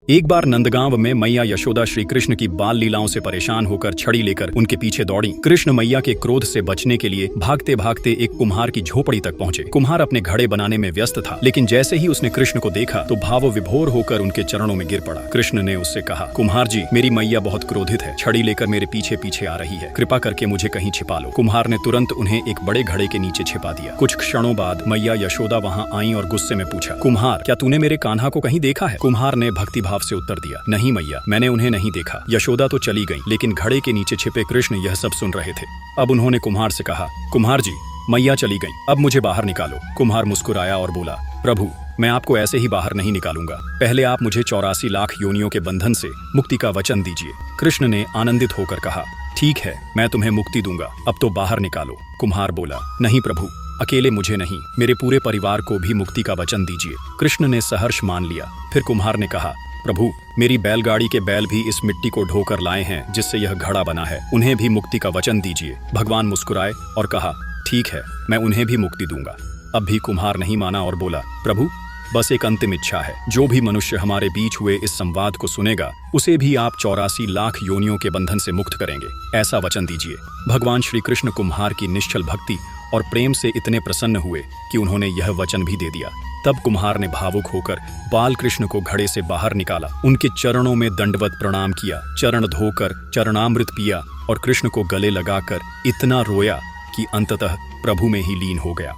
एक बार नंदगांव में मैया यशोदा श्री कृष्ण की बाल लीलाओं से परेशान होकर छड़ी लेकर उनके पीछे दौड़ी। कृष्ण मैया के क्रोध से बचने के लिए भागते भागते एक कुम्हार की झोपड़ी तक पहुंचे। कुम्हार अपने घड़े बनाने में व्यस्त था, लेकिन जैसे ही उसने कृष्ण को देखा तो भाव विभोर होकर उनके चरणों में गिर पड़ा। कृष्ण ने उससे कहा, कुम्हार जी, मेरी मैया बहुत क्रोधित है, छड़ी लेकर मेरे पीछे पीछे आ रही है, कृपा करके मुझे कहीं छिपा लो। कुम्हार ने तुरंत उन्हें एक बड़े घड़े के नीचे छिपा दिया। कुछ क्षणों बाद मैया यशोदा वहाँ आई और गुस्से में पूछा, कुम्हार, क्या तूने मेरे कान्हा को कहीं देखा है? कुम्हार ने भक्ति भाव से उत्तर दिया, नहीं मैया, मैंने उन्हें नहीं देखा। यशोदा तो चली गई, लेकिन घड़े के नीचे छिपे कृष्ण यह सब सुन रहे थे। अब उन्होंने कुम्हार से कहा, कुम्हार जी, मैया चली गई, अब मुझे बाहर निकालो। कुम्हार मुस्कुराया और बोला, प्रभु, मैं आपको ऐसे ही बाहर नहीं निकालूंगा, पहले आप मुझे 84 लाख योनियों के बंधन से मुक्ति का वचन दीजिए। कृष्ण ने आनंदित होकर कहा, ठीक है, मैं तुम्हें मुक्ति दूंगा, अब तो बाहर निकालो। कुम्हार बोला, नहीं प्रभु, अकेले मुझे नहीं, मेरे पूरे परिवार को भी मुक्ति का वचन दीजिए। कृष्ण ने सहर्ष मान लिया। फिर कुम्हार ने कहा, प्रभु, मेरी बैलगाड़ी के बैल भी इस मिट्टी को ढोकर लाए हैं जिससे यह घड़ा बना है, उन्हें भी मुक्ति का वचन दीजिए। भगवान मुस्कुराए और कहा, ठीक है, मैं उन्हें भी मुक्ति दूंगा। अब भी कुम्हार नहीं माना और बोला, प्रभु, बस एक अंतिम इच्छा है, जो भी मनुष्य हमारे बीच हुए इस संवाद को सुनेगा उसे भी आप 84 लाख योनियों के बंधन से मुक्त करेंगे, ऐसा वचन दीजिए। भगवान श्री कृष्ण कुम्हार की निश्चल भक्ति और प्रेम से इतने प्रसन्न हुए कि उन्होंने यह वचन भी दे दिया। तब कुम्हार ने भावुक होकर बाल कृष्ण को घड़े से बाहर निकाला, उनके चरणों में दंडवत प्रणाम किया, चरण धोकर चरणामृत पिया और कृष्ण को गले लगाकर इतना रोया कि अंततः प्रभु में ही लीन हो गया।